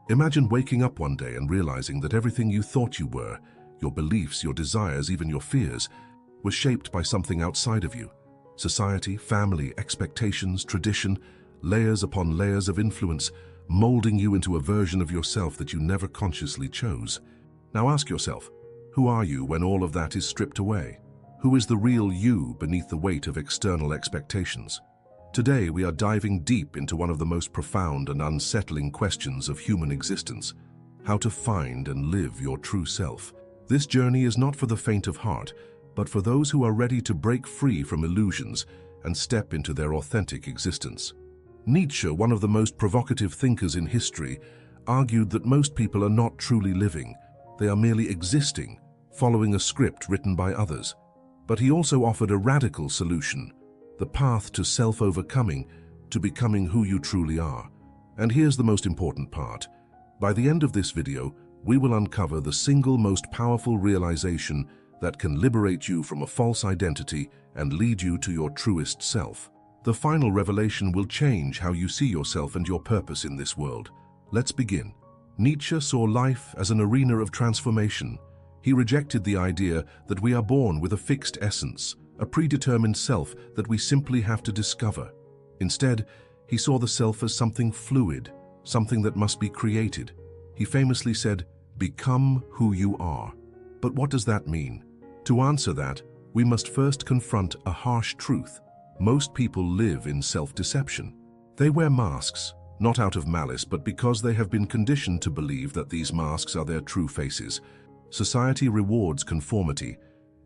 Imagine waking up one day and realizing that everything you thought you were, your beliefs, your desires, even your fears, was shaped by something outside of you. Society, family, expectations, tradition, layers upon layers of influence, molding you into a version of yourself that you never consciously chose. Now ask yourself, who are you when all of that is stripped away? Who is the real you beneath the weight of external expectations? Today we are diving deep into one of the most profound and unsettling questions of human existence: how to find and live your true self. This journey is not for the faint of heart, but for those who are ready to break free from illusions and step into their authentic existence. Nietzsche, one of the most provocative thinkers in history, argued that most people are not truly living. They are merely existing, following a script written by others. But he also offered a radical solution: the path to self-overcoming, to becoming who you truly are. And here's the most important part. By the end of this video, we will uncover the single most powerful realization that can liberate you from a false identity and lead you to your truest self. The final revelation will change how you see yourself and your purpose in this world. Let's begin. Nietzsche saw life as an arena of transformation. He rejected the idea that we are born with a fixed essence, a predetermined self that we simply have to discover. Instead, he saw the self as something fluid, something that must be created. He famously said, "Become who you are." But what does that mean? To answer that, we must first confront a harsh truth. Most people live in self-deception. They wear masks, not out of malice, but because they have been conditioned to believe that these masks are their true faces. Society rewards conformity.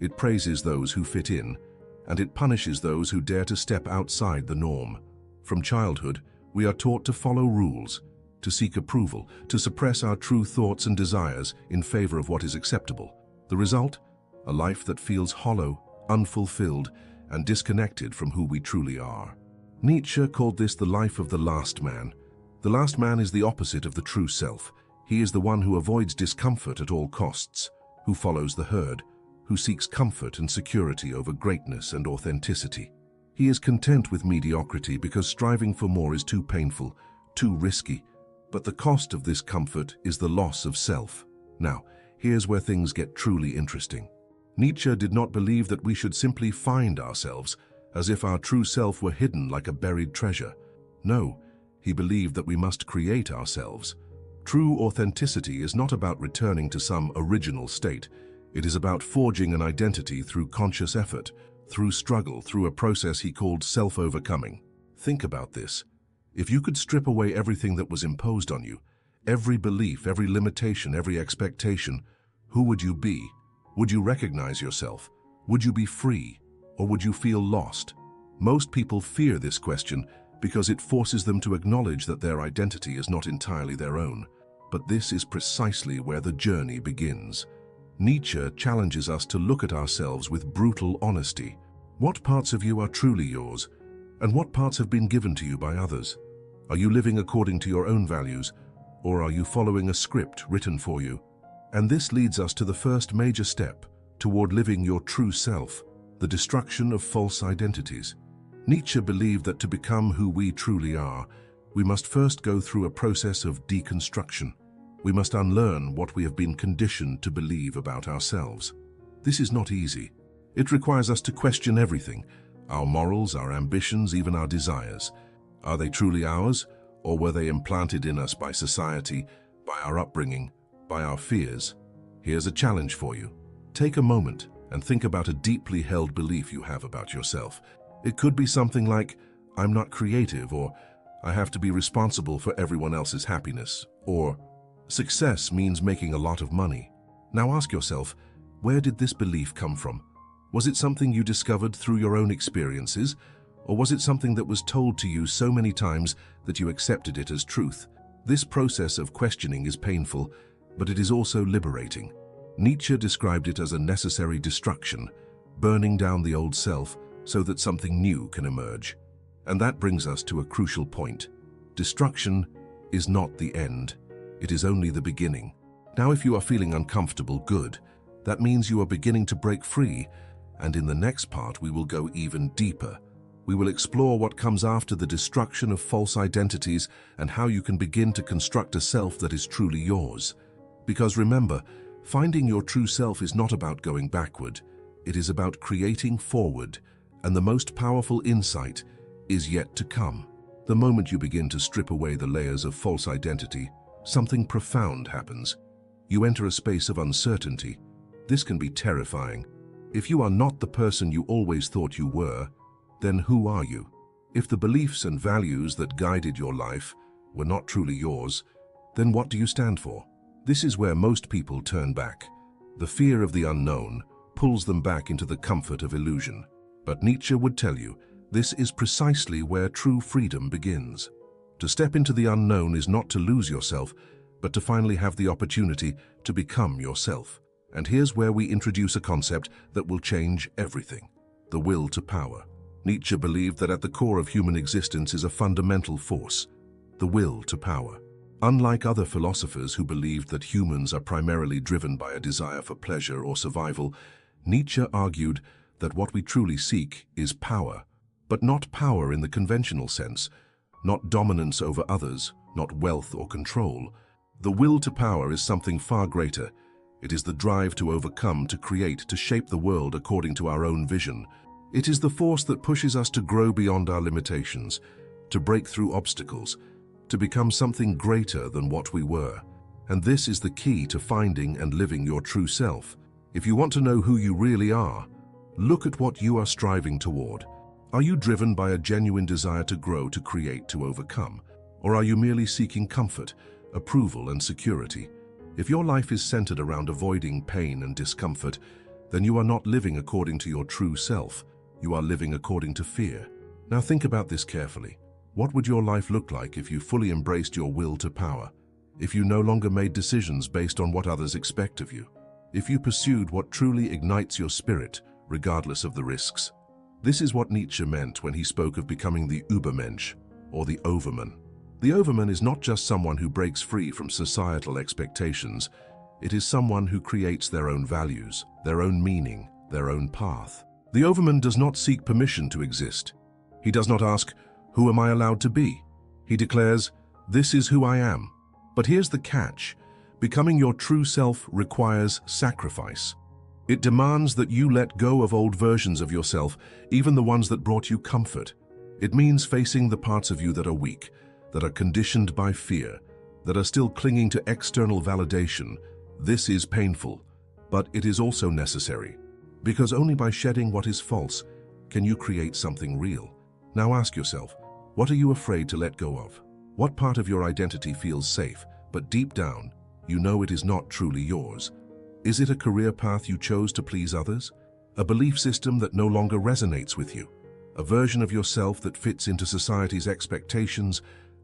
It praises those who fit in, and it punishes those who dare to step outside the norm. From childhood, we are taught to follow rules, to seek approval, to suppress our true thoughts and desires in favor of what is acceptable. The result? A life that feels hollow, unfulfilled, and disconnected from who we truly are. Nietzsche called this the life of the last man. The last man is the opposite of the true self. He is the one who avoids discomfort at all costs, who follows the herd, who seeks comfort and security over greatness and authenticity. He is content with mediocrity because striving for more is too painful, too risky. But the cost of this comfort is the loss of self. Now, here's where things get truly interesting. Nietzsche did not believe that we should simply find ourselves, as if our true self were hidden like a buried treasure. No, he believed that we must create ourselves. True authenticity is not about returning to some original state. It is about forging an identity through conscious effort, through struggle, through a process he called self-overcoming. Think about this. If you could strip away everything that was imposed on you, every belief, every limitation, every expectation, who would you be? Would you recognize yourself? Would you be free? Or would you feel lost? Most people fear this question because it forces them to acknowledge that their identity is not entirely their own. But this is precisely where the journey begins. Nietzsche challenges us to look at ourselves with brutal honesty. What parts of you are truly yours? And what parts have been given to you by others? Are you living according to your own values, or are you following a script written for you? And this leads us to the first major step toward living your true self, the destruction of false identities. Nietzsche believed that to become who we truly are, we must first go through a process of deconstruction. We must unlearn what we have been conditioned to believe about ourselves. This is not easy. It requires us to question everything: our morals, our ambitions, even our desires. Are they truly ours, or were they implanted in us by society, by our upbringing, by our fears? Here's a challenge for you. Take a moment and think about a deeply held belief you have about yourself. It could be something like, "I'm not creative," or "I have to be responsible for everyone else's happiness," or "Success means making a lot of money." Now ask yourself, where did this belief come from? Was it something you discovered through your own experiences, or was it something that was told to you so many times that you accepted it as truth? This process of questioning is painful, but it is also liberating. Nietzsche described it as a necessary destruction, burning down the old self so that something new can emerge. And that brings us to a crucial point. Destruction is not the end. It is only the beginning. Now, if you are feeling uncomfortable, good. That means you are beginning to break free, and in the next part we will go even deeper. We will explore what comes after the destruction of false identities and how you can begin to construct a self that is truly yours. Because remember, finding your true self is not about going backward. It is about creating forward, and the most powerful insight is yet to come. The moment you begin to strip away the layers of false identity, something profound happens. You enter a space of uncertainty. This can be terrifying. If you are not the person you always thought you were, then who are you? If the beliefs and values that guided your life were not truly yours, then what do you stand for? This is where most people turn back. The fear of the unknown pulls them back into the comfort of illusion. But Nietzsche would tell you, this is precisely where true freedom begins. To step into the unknown is not to lose yourself, but to finally have the opportunity to become yourself. And here's where we introduce a concept that will change everything: the will to power. Nietzsche believed that at the core of human existence is a fundamental force: the will to power. Unlike other philosophers who believed that humans are primarily driven by a desire for pleasure or survival, Nietzsche argued that what we truly seek is power. But not power in the conventional sense, not dominance over others, not wealth or control. The will to power is something far greater. It is the drive to overcome, to create, to shape the world according to our own vision. It is the force that pushes us to grow beyond our limitations, to break through obstacles, to become something greater than what we were. And this is the key to finding and living your true self. If you want to know who you really are, look at what you are striving toward. Are you driven by a genuine desire to grow, to create, to overcome? Or are you merely seeking comfort, approval, and security? If your life is centered around avoiding pain and discomfort, then you are not living according to your true self. You are living according to fear. Now think about this carefully. What would your life look like if you fully embraced your will to power? If you no longer made decisions based on what others expect of you? If you pursued what truly ignites your spirit, regardless of the risks? This is what Nietzsche meant when he spoke of becoming the Übermensch, or the Overman. The Overman is not just someone who breaks free from societal expectations. It is someone who creates their own values, their own meaning, their own path. The Overman does not seek permission to exist. He does not ask, "Who am I allowed to be?" He declares, "This is who I am." But here's the catch. Becoming your true self requires sacrifice. It demands that you let go of old versions of yourself, even the ones that brought you comfort. It means facing the parts of you that are weak, that are conditioned by fear, that are still clinging to external validation. This is painful, but it is also necessary. Because only by shedding what is false can you create something real. Now ask yourself, what are you afraid to let go of? What part of your identity feels safe, but deep down, you know it is not truly yours? Is it a career path you chose to please others? A belief system that no longer resonates with you? A version of yourself that fits into society's expectations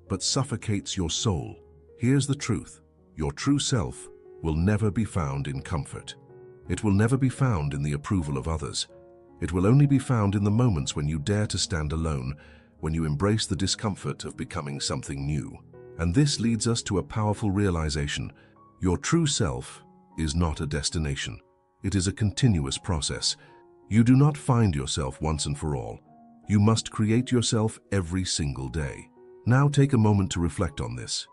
but suffocates your soul? Here's the truth. Your true self will never be found in comfort. It will never be found in the approval of others. It will only be found in the moments when you dare to stand alone, when you embrace the discomfort of becoming something new. And this leads us to a powerful realization. Your true self is not a destination. It is a continuous process. You do not find yourself once and for all. You must create yourself every single day. Now take a moment to reflect on this.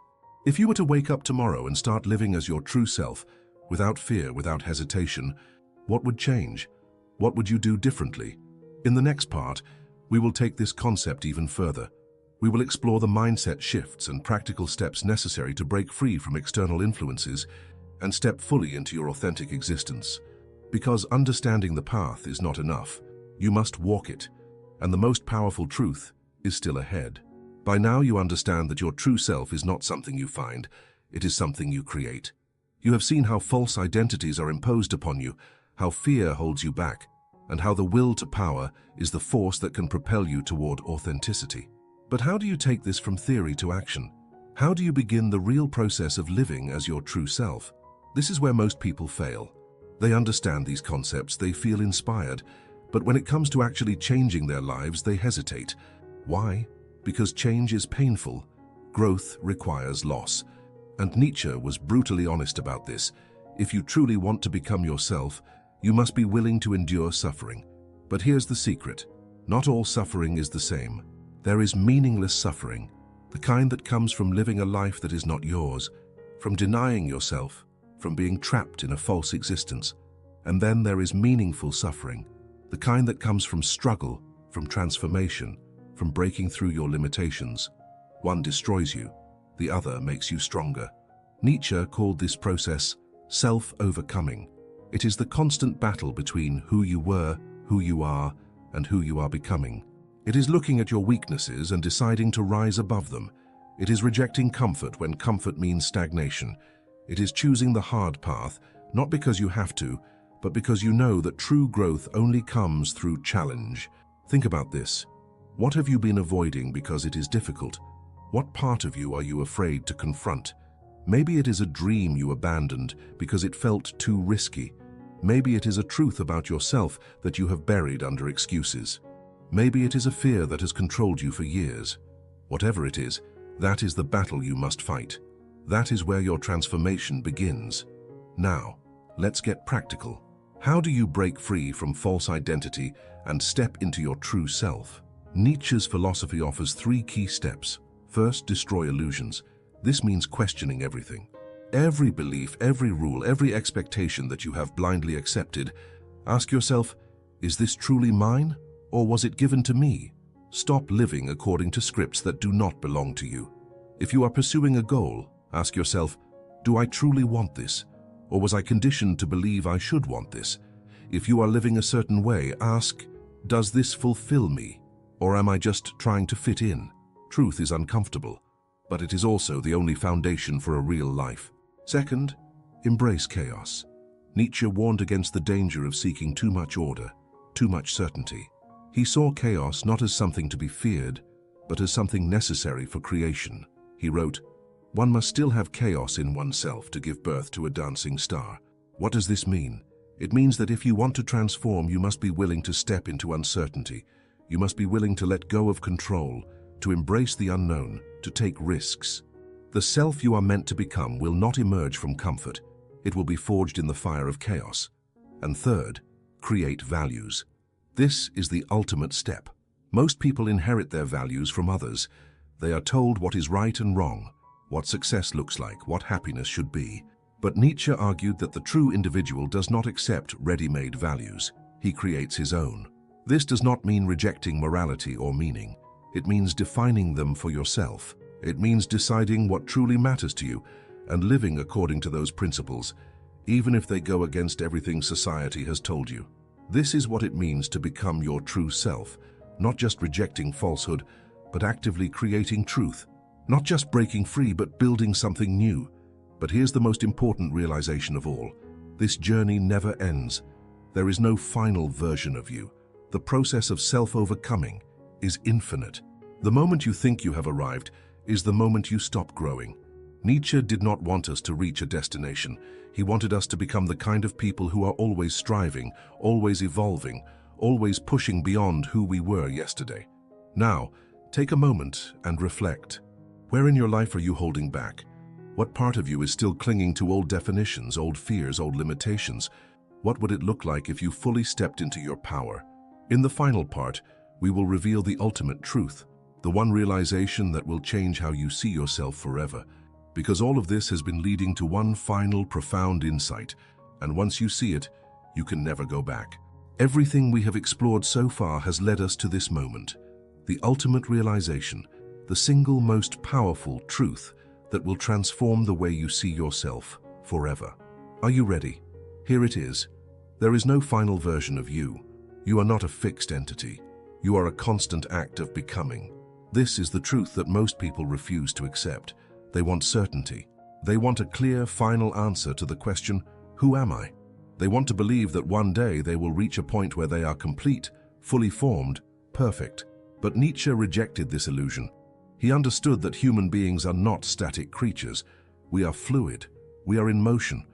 If you were to wake up tomorrow and start living as your true self, without fear, without hesitation, what would change? What would you do differently? In the next part, we will take this concept even further. We will explore the mindset shifts and practical steps necessary to break free from external influences and step fully into your authentic existence. Because understanding the path is not enough. You must walk it, and the most powerful truth is still ahead. By now you understand that your true self is not something you find, it is something you create. You have seen how false identities are imposed upon you, how fear holds you back, and how the will to power is the force that can propel you toward authenticity. But how do you take this from theory to action? How do you begin the real process of living as your true self? This is where most people fail. They understand these concepts, they feel inspired, but when it comes to actually changing their lives, they hesitate. Why? Because change is painful. Growth requires loss. And Nietzsche was brutally honest about this. If you truly want to become yourself, you must be willing to endure suffering. But here's the secret. Not all suffering is the same. There is meaningless suffering, the kind that comes from living a life that is not yours, from denying yourself, from being trapped in a false existence. And then there is meaningful suffering, the kind that comes from struggle, from transformation, from breaking through your limitations. One destroys you, the other makes you stronger. Nietzsche called this process self-overcoming. It is the constant battle between who you were, who you are, and who you are becoming. It is looking at your weaknesses and deciding to rise above them. It is rejecting comfort when comfort means stagnation. It is choosing the hard path, not because you have to, but because you know that true growth only comes through challenge. Think about this. What have you been avoiding because it is difficult? What part of you are you afraid to confront? Maybe it is a dream you abandoned because it felt too risky. Maybe it is a truth about yourself that you have buried under excuses. Maybe it is a fear that has controlled you for years. Whatever it is, that is the battle you must fight. That is where your transformation begins. Now, let's get practical. How do you break free from false identity and step into your true self? Nietzsche's philosophy offers 3 key steps. First, destroy illusions. This means questioning everything. Every belief, every rule, every expectation that you have blindly accepted. Ask yourself, is this truly mine, or was it given to me? Stop living according to scripts that do not belong to you. If you are pursuing a goal, ask yourself, do I truly want this? Or was I conditioned to believe I should want this? If you are living a certain way, ask, does this fulfill me? Or am I just trying to fit in? Truth is uncomfortable, but it is also the only foundation for a real life. Second, embrace chaos. Nietzsche warned against the danger of seeking too much order, too much certainty. He saw chaos not as something to be feared, but as something necessary for creation. He wrote, "One must still have chaos in oneself to give birth to a dancing star." What does this mean? It means that if you want to transform, you must be willing to step into uncertainty. You must be willing to let go of control, to embrace the unknown, to take risks. The self you are meant to become will not emerge from comfort. It will be forged in the fire of chaos. And third, create values. This is the ultimate step. Most people inherit their values from others. They are told what is right and wrong, what success looks like, what happiness should be. But Nietzsche argued that the true individual does not accept ready-made values. He creates his own. This does not mean rejecting morality or meaning. It means defining them for yourself. It means deciding what truly matters to you and living according to those principles, even if they go against everything society has told you. This is what it means to become your true self, not just rejecting falsehood, but actively creating truth. Not just breaking free, but building something new. But here's the most important realization of all. This journey never ends. There is no final version of you. The process of self-overcoming is infinite. The moment you think you have arrived is the moment you stop growing. Nietzsche did not want us to reach a destination. He wanted us to become the kind of people who are always striving, always evolving, always pushing beyond who we were yesterday. Now, take a moment and reflect. Where in your life are you holding back? What part of you is still clinging to old definitions, old fears, old limitations? What would it look like if you fully stepped into your power? In the final part, we will reveal the ultimate truth, the one realization that will change how you see yourself forever. Because all of this has been leading to one final profound insight, and once you see it, you can never go back. Everything we have explored so far has led us to this moment, the ultimate realization, the single most powerful truth that will transform the way you see yourself forever. Are you ready? Here it is. There is no final version of you. You are not a fixed entity. You are a constant act of becoming. This is the truth that most people refuse to accept. They want certainty. They want a clear, final answer to the question, who am I? They want to believe that one day they will reach a point where they are complete, fully formed, perfect. But Nietzsche rejected this illusion. He understood that human beings are not static creatures. We are fluid. We are in motion.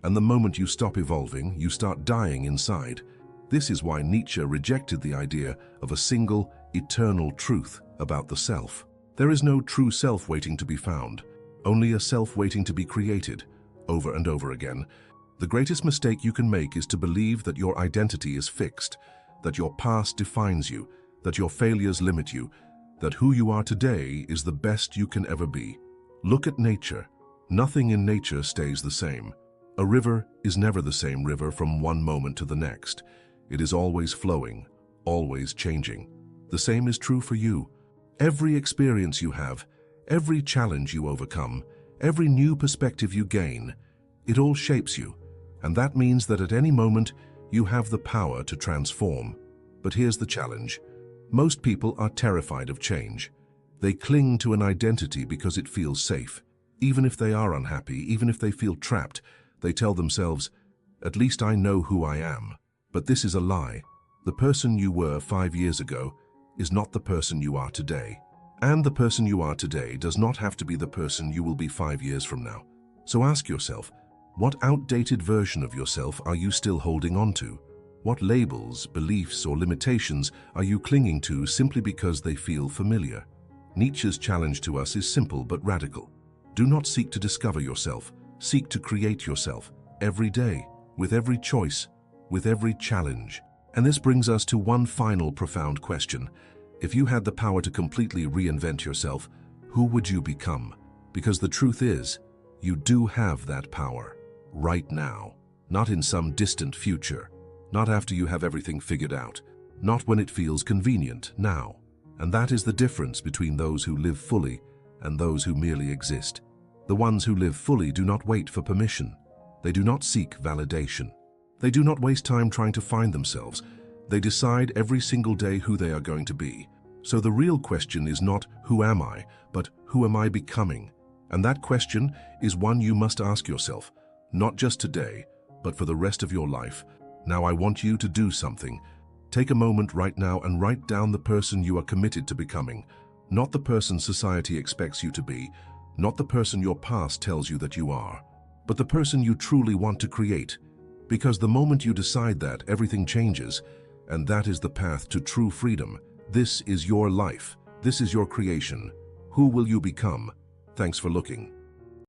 And the moment you stop evolving, you start dying inside. This is why Nietzsche rejected the idea of a single, eternal truth about the self. There is no true self waiting to be found, only a self waiting to be created, over and over again. The greatest mistake you can make is to believe that your identity is fixed, that your past defines you, that your failures limit you, that who you are today is the best you can ever be. Look at nature. Nothing in nature stays the same. A river is never the same river from one moment to the next. It is always flowing, always changing. The same is true for you. Every experience you have, every challenge you overcome, every new perspective you gain, it all shapes you. And that means that at any moment, you have the power to transform. But here's the challenge. Most people are terrified of change. They cling to an identity because it feels safe. Even if they are unhappy, even if they feel trapped, they tell themselves, "At least I know who I am." But this is a lie. The person you were 5 years ago is not the person you are today. And the person you are today does not have to be the person you will be 5 years from now. So ask yourself, what outdated version of yourself are you still holding on to? What labels, beliefs, or limitations are you clinging to simply because they feel familiar? Nietzsche's challenge to us is simple but radical. Do not seek to discover yourself. Seek to create yourself every day, with every choice, with every challenge. And this brings us to one final profound question. If you had the power to completely reinvent yourself, who would you become? Because the truth is, you do have that power right now, not in some distant future, not after you have everything figured out, not when it feels convenient, now. And that is the difference between those who live fully and those who merely exist. The ones who live fully do not wait for permission. They do not seek validation. They do not waste time trying to find themselves. They decide every single day who they are going to be. So the real question is not who am I, but who am I becoming? And that question is one you must ask yourself, not just today, but for the rest of your life. Now I want you to do something. Take a moment right now and write down the person you are committed to becoming, not the person society expects you to be, not the person your past tells you that you are, but the person you truly want to create. Because the moment you decide that, everything changes, and that is the path to true freedom. This is your life. This is your creation. Who will you become? Thanks for looking.